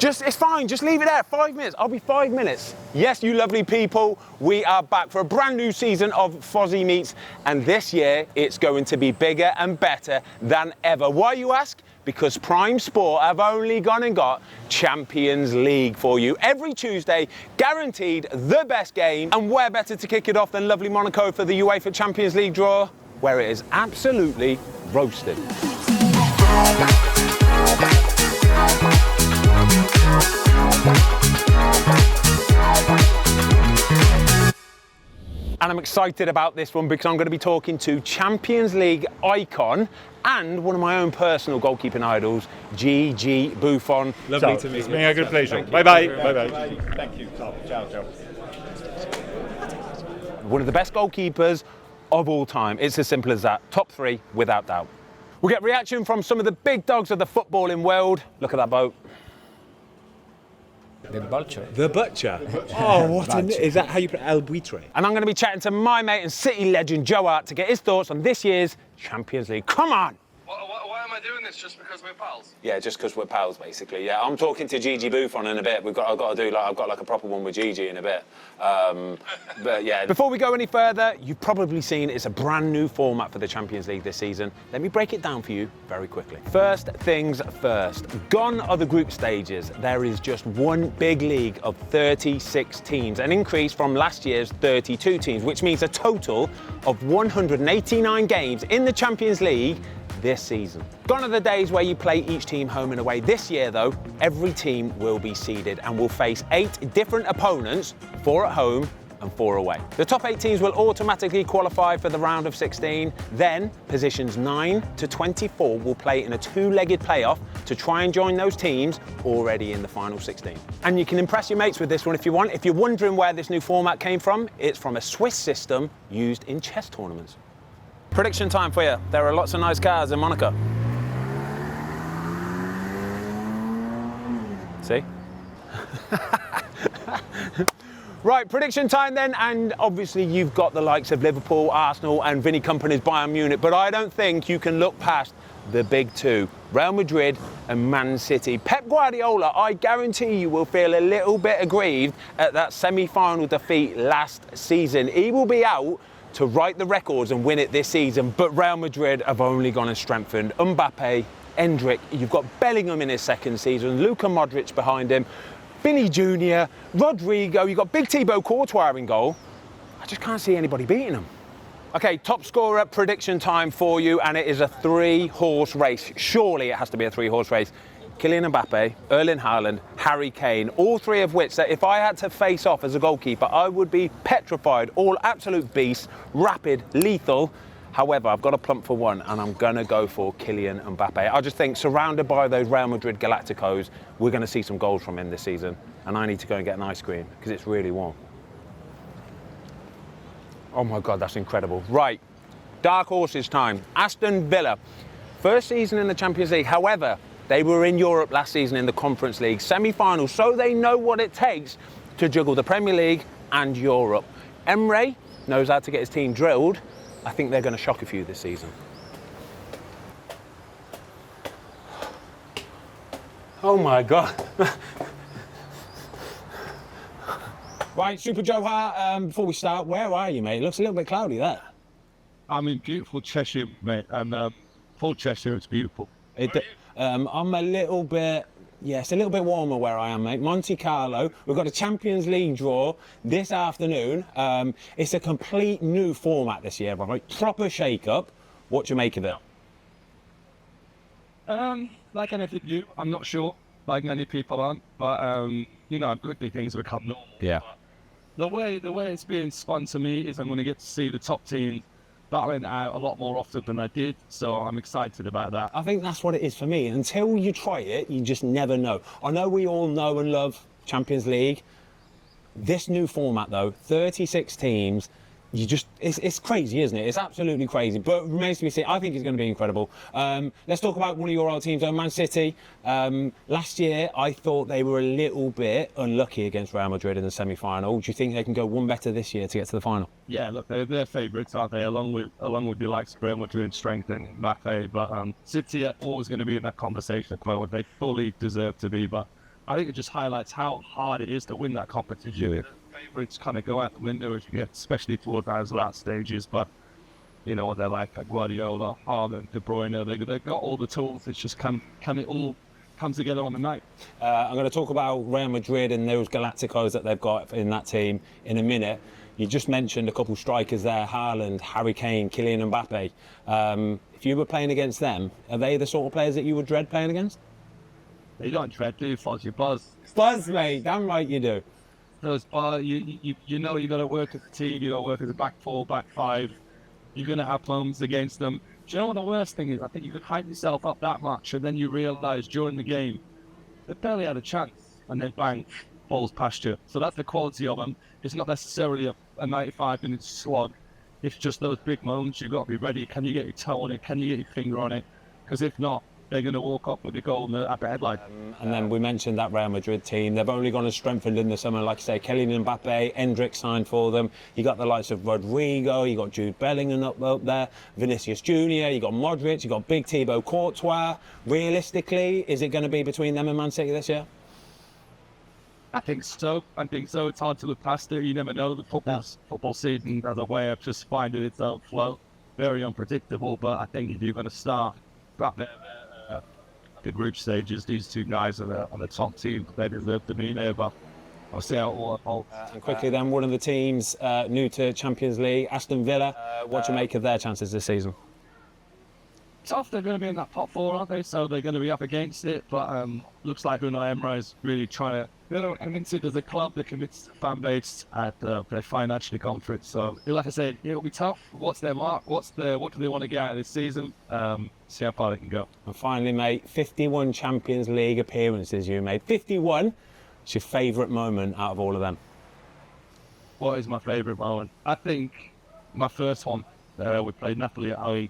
It's fine, just leave it there, 5 minutes, I'll be 5 minutes. Yes, you lovely people, we are back for a brand new season of Fozzie Meets, and this year it's going to be bigger and better than ever. Why, you ask? Because Prime Sport have only gone and got Champions League for you. Every Tuesday, guaranteed the best game, and where better to kick it off than lovely Monaco for the UEFA Champions League draw, where it is absolutely roasted. And I'm excited about this one because I'm going to be talking to Champions League icon and one of my own personal goalkeeping idols, Gianluigi Buffon. Lovely to meet you. It's been a good pleasure. Bye-bye. Bye-bye. Thank you. Ciao, ciao. One of the best goalkeepers of all time. It's as simple as that. Top three, without doubt. We'll get reaction from some of the big dogs of the footballing world. Look at that boat. The Butcher. The Butcher. Oh, what is that how you put El Buitre? And I'm going to be chatting to my mate and City legend Joe Hart to get his thoughts on this year's Champions League. Come on! Why am I doing this? Just because we're pals? Yeah, just because we're pals, basically. Yeah, I'm talking to Gianluigi Buffon in a bit. I've got a proper one with Gigi in a bit. But yeah. Before we go any further, you've probably seen it's a brand new format for the Champions League this season. Let me break it down for you very quickly. First things first. Gone are the group stages. There is just one big league of 36 teams, an increase from last year's 32 teams, which means a total of 189 games in the Champions League this season. Gone are the days where you play each team home and away. This year, though, every team will be seeded and will face 8 different opponents, 4 at home and 4 away. The top 8 teams will automatically qualify for the round of 16. Then, positions 9 to 24 will play in a 2-legged playoff to try and join those teams already in the final 16. And you can impress your mates with this one if you want. If you're wondering where this new format came from, it's from a Swiss system used in chess tournaments. Prediction time for you. There are lots of nice cars in Monaco. See? Right, prediction time then, and obviously you've got the likes of Liverpool, Arsenal and Vinny Kompany's Bayern Munich, but I don't think you can look past the big two, Real Madrid and Man City. Pep Guardiola, I guarantee you will feel a little bit aggrieved at that semi-final defeat last season. He will be out to write the records and win it this season, but Real Madrid have only gone and strengthened. Mbappe, Endrick, you've got Bellingham in his second season, Luka Modric behind him, Vinny Jr., Rodrigo, you've got big Thibaut Courtois in goal. I just can't see anybody beating them. Okay, top scorer prediction time for you, and it is a 3-horse race. Surely it has to be a 3-horse race. Kylian Mbappe, Erling Haaland, Harry Kane, all 3 of which that if I had to face off as a goalkeeper, I would be petrified, all absolute beasts, rapid, lethal. However, I've got a plump for one, and I'm going to go for Kylian Mbappe. I just think surrounded by those Real Madrid Galacticos, we're going to see some goals from him this season, and I need to go and get an ice cream because it's really warm. Oh my God, that's incredible. Right, dark horses time. Aston Villa, first season in the Champions League. However, they were in Europe last season in the Conference League semi-final, so they know what it takes to juggle the Premier League and Europe. Emre knows how to get his team drilled. I think they're going to shock a few this season. Oh my God. Right, Super Joe Hart, before we start, where are you, mate? It looks a little bit cloudy there. I'm in beautiful Cheshire, mate, and full Cheshire, it's beautiful. I'm a little bit, it's a little bit warmer where I am, mate. Monte Carlo, we've got a Champions League draw this afternoon. It's a complete new format this year, right? Proper shake-up. What do you make of it? Like anything new, I'm not sure, like many people aren't, but, quickly things become normal. Yeah. The way it's being spun to me is I'm going to get to see the top team battling out a lot more often than I did, so I'm excited about that. I think that's what it is for me. Until you try it, you just never know. I know we all know and love Champions League. This new format, though, 36 teams, it's crazy, isn't it? It's absolutely crazy, but it remains to be seen. I think it's going to be incredible. Let's talk about one of your old teams, though, Man City. Last year, I thought they were a little bit unlucky against Real Madrid in the semi-final. Do you think they can go one better this year to get to the final? Yeah, look, they're favourites, aren't they? Along with the likes of Real Madrid, strength and Mbappe. But City are always going to be in that conversation. Well, they fully deserve to be, but I think it just highlights how hard it is to win that competition. Favourites kind of go out the window as you get, especially towards those last stages. But you know what they're like Guardiola, Hart, De Bruyne. They've got all the tools. It's just can it all come together on the night? I'm going to talk about Real Madrid and those Galacticos that they've got in that team in a minute. You just mentioned a couple strikers there, Haaland, Harry Kane, Kylian Mbappe. If you were playing against them, are they the sort of players that you would dread playing against? You don't dread, do you? Fuzz, you buzz. Buzz, mate, damn right you do. Those you know you got to work as a team, you got to work as a back four, back five. You're going to have moments against them. Do you know what the worst thing is? I think you could hype yourself up that much and then you realise during the game, they barely had a chance and then bang, balls past you. So that's the quality of them. It's not necessarily a 95-minute slog. It's just those big moments. You've got to be ready. Can you get your toe on it? Can you get your finger on it? Because if not, they're going to walk up with a goal at the headline. And then we mentioned that Real Madrid team. They've only gone and strengthened in the summer. Like I say, Kylian Mbappe, Endrick signed for them. You got the likes of Rodrigo. You got Jude Bellingham up there. Vinicius Jr. You got Modric. You got big Thibaut Courtois. Realistically, is it going to be between them and Man City this year? I think so. It's hard to look past it. You never know. The football season has a way of just finding its own flow. Very unpredictable. But I think if you're going to start the group stages, these two guys are on the top team. They deserve to be there, but I'll see how it all unfolds. And quickly then, one of the teams new to Champions League, Aston Villa. What do you make of their chances this season? Tough, they're going to be in that top four, aren't they? So they're going to be up against it, but looks like Unai Emery is really trying to, they don't convince it as a club, they're convinced the fan base at their financially confident. So like I said, it'll be tough. What's their mark? What do they want to get out of this season? See how far they can go. And finally, mate, 51 Champions League appearances you made. 51. What's your favourite moment out of all of them? What is my favourite moment? I think my first one, we played Napoli at home.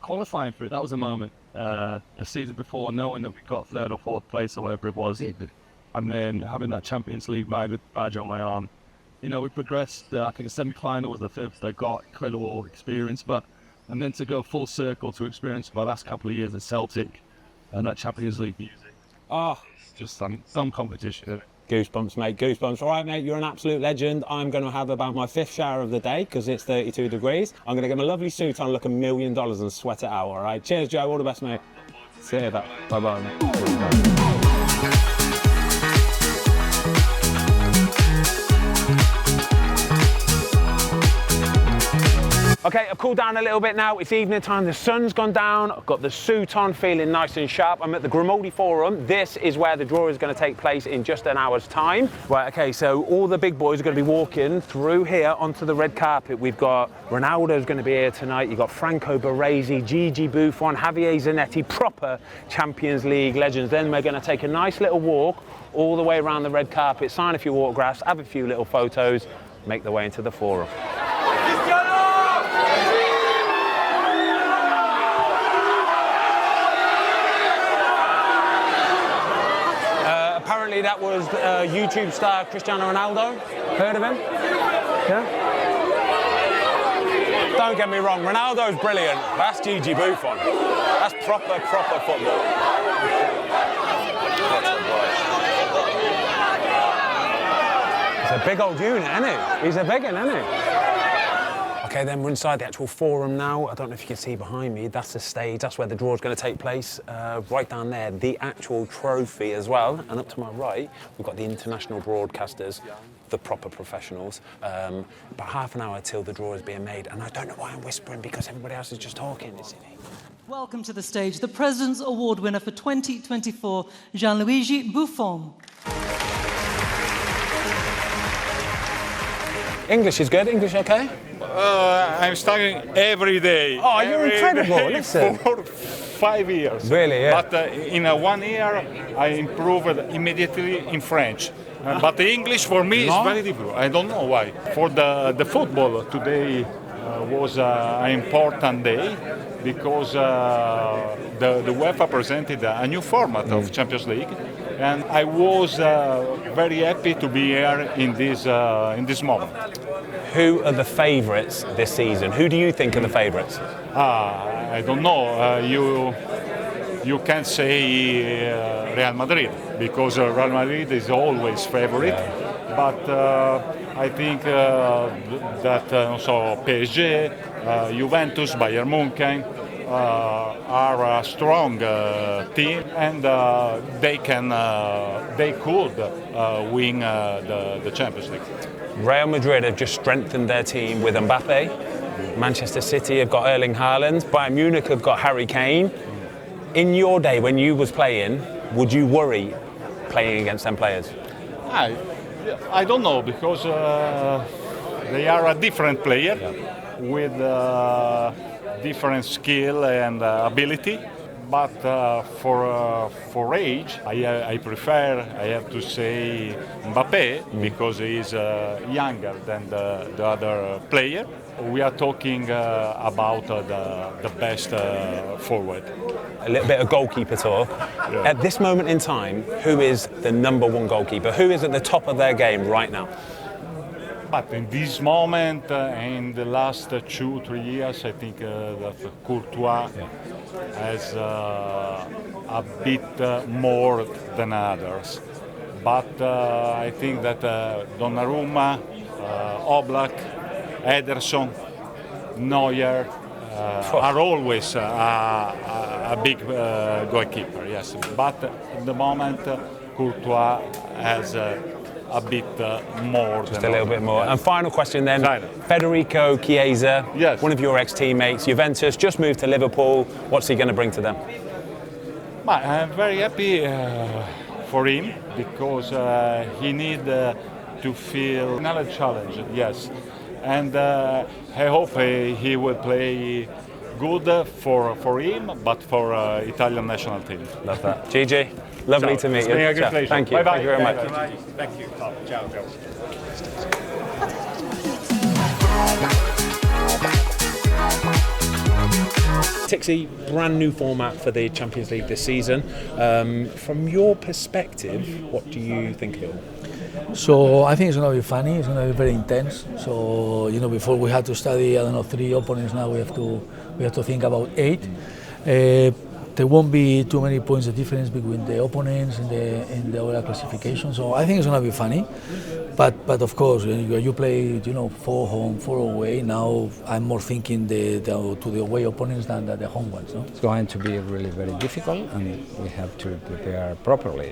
Qualifying for it, that was a moment. The season before, knowing that we got third or fourth place or whatever it was, and then having that Champions League badge on my arm. You know, we progressed. I think the semi-final was the fifth. They got incredible experience, and then to go full circle to experience my last couple of years at Celtic and that Champions League music. Oh, it's just some competition. Goosebumps, mate, goosebumps. All right, mate, you're an absolute legend. I'm going to have about my 5th shower of the day because it's 32 degrees. I'm going to get my lovely suit on, look $1 million and sweat it out, all right? Cheers, Joe. All the best, mate. See you. Bye-bye, mate. Okay, I've cooled down a little bit now. It's evening time, the sun's gone down. I've got the suit on, feeling nice and sharp. I'm at the Grimaldi Forum. This is where the draw is going to take place in just an hour's time. Right, okay, so all the big boys are going to be walking through here onto the red carpet. We've got Ronaldo's going to be here tonight. You've got Franco Baresi, Gigi Buffon, Javier Zanetti, proper Champions League legends. Then we're going to take a nice little walk all the way around the red carpet, sign a few autographs, have a few little photos, make the way into the forum. Apparently that was YouTube star Cristiano Ronaldo. Heard of him? Yeah? Don't get me wrong, Ronaldo's brilliant. That's Gigi Buffon. That's proper football. He's a big old unit, isn't he? He's a big one, isn't he? Okay, then we're inside the actual forum now. I don't know if you can see behind me, that's the stage, that's where the draw is going to take place. Right down there, the actual trophy as well. And up to my right, we've got the international broadcasters, the proper professionals. About half an hour till the draw is being made. And I don't know why I'm whispering, because everybody else is just talking, isn't he? Welcome to the stage, the President's Award winner for 2024, Gianluigi Buffon. English is good. English okay? I'm studying every day. Oh, you're incredible. Listen. For 5 years. Really, yeah. But in 1 year, I improved immediately in French. But the English for me is very difficult. I don't know why. For the football, today was an important day because the UEFA presented a new format of Champions League. And I was very happy to be here in this moment. Who are the favourites this season? Who do you think are the favourites? I don't know. you can't say Real Madrid, because Real Madrid is always favorite. But I think that also PSG, Juventus, Bayern Munich are a strong team, and they could win the Champions League. Real Madrid have just strengthened their team with Mbappe. Manchester City have got Erling Haaland. Bayern Munich have got Harry Kane. In your day, when you was playing, would you worry playing against them players? I don't know, because they are a different player with different skill and ability. But for age, I prefer, I have to say, Mbappe, because he is younger than the other player. We are talking about the best forward. A little bit of goalkeeper talk. Yeah. At this moment in time, who is the number one goalkeeper? Who is at the top of their game right now? But in this moment, in the last 2-3 years, I think that Courtois has a bit more than others. But I think that Donnarumma, Oblak, Ederson, Neuer are always a big goalkeeper, yes. But at the moment, Courtois has a bit more. Just a little bit more. Yes. And final question then, China. Federico Chiesa, Yes. one of your ex-teammates, Juventus, just moved to Liverpool. What's he going to bring to them? But I'm very happy for him, because he needs to feel another challenge, yes. And I hope he will play good for him, but for Italian national team. Love that. Gigi, lovely Ciao. to meet It's you. been a good Ciao. pleasure. Thank you. Bye-bye. Thank you very much. Thank you. Ciao. Ciao. Tixi, brand new format for the Champions League this season. From your perspective, what do you think of it all? So I think it's going to be funny. It's going to be very intense. So before we had to study 3 opponents. Now we have to think about 8. There won't be too many points of difference between the opponents and the overall classification. So I think it's going to be funny. But of course, you play 4 home, 4 away. Now I'm more thinking to the away opponents than the home ones. No? It's going to be really very difficult, and we have to prepare properly,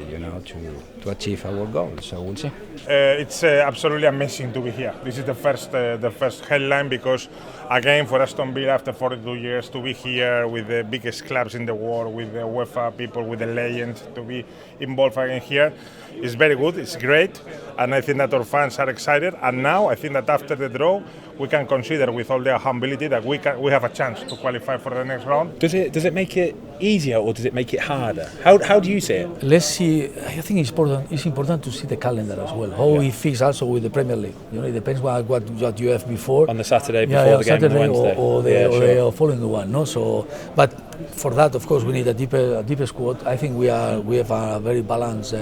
to achieve our goals. So we'll see. It's absolutely amazing to be here. This is the first headline, because again, for Aston Villa after 42 years to be here with the biggest clubs in the world, with the UEFA people, with the legends, to be involved again here is very good. It's great, and I think that our fans are excited. And now I think that after the draw, we can consider with all their humility that we have a chance to qualify for the next round. Does it make it easier, or does it make it harder? How do you see it? Let's see. I think it's important to see the calendar as well. How it fits also with the Premier League. It depends what you have before. On the Saturday before the game Saturday on Wednesday. or the following one. No, so but for that, of course, we need a deeper squad. I think we have a very balanced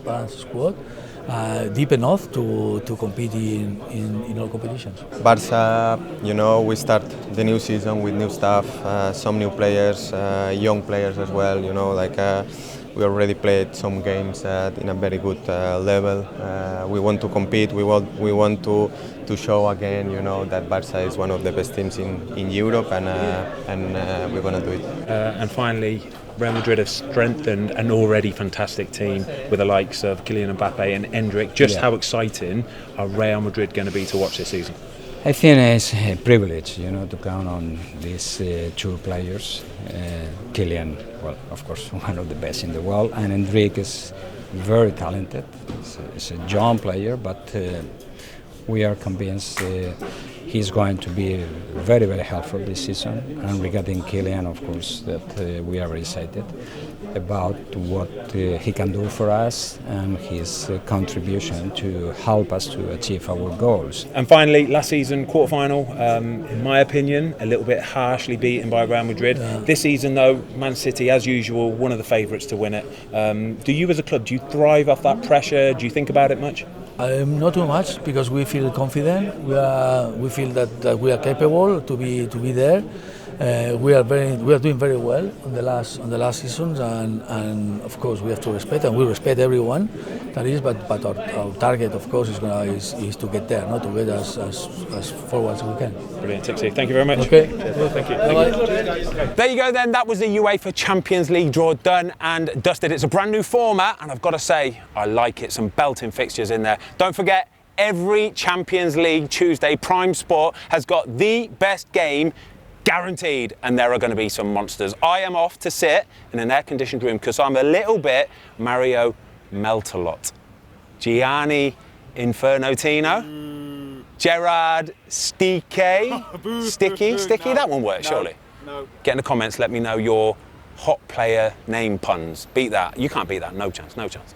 balanced squad. Deep enough to compete in all competitions. Barca, we start the new season with new stuff, some new players, young players as well. We already played some games in a very good level. We want to compete. We want to show again, that Barca is one of the best teams in Europe, and we're going to do it. And finally, Real Madrid have strengthened an already fantastic team with the likes of Kylian Mbappe and Endrick. Just how exciting are Real Madrid going to be to watch this season? I think it's a privilege, to count on these 2 players. Kylian, well, of course, one of the best in the world, and Endrick is very talented. He's a young player, but we are convinced he's going to be very, very helpful this season. And regarding Kylian, of course, that we are very excited about what he can do for us and his contribution to help us to achieve our goals. And finally, last season, quarter-final, in my opinion, a little bit harshly beaten by Real Madrid. This season, though, Man City, as usual, one of the favourites to win it. Do you, as a club, do you thrive off that pressure? Do you think about it much? Not too much, because we feel confident. We feel that we are capable to be there. we are doing very well on the last seasons, and of course we have to respect, and we respect everyone that is. But our target, of course, is to get there, not to get as forward as we can. Brilliant, Tixie. Thank you very much. Okay. Thank you. There you go then. That was the UEFA Champions League draw done and dusted. It's a brand new format, and I've got to say, I like it. Some belting fixtures in there. Don't forget, every Champions League Tuesday, Prime Sport has got the best game guaranteed, and there are going to be some monsters. I am off to sit in an air-conditioned room because I'm a little bit Mario Meltalot. Gianni Infernotino. Gerard Sticky. Sticky? That one works, surely? No. Get in the comments, let me know your hot player name puns. Beat that. You can't beat that. No chance, no chance.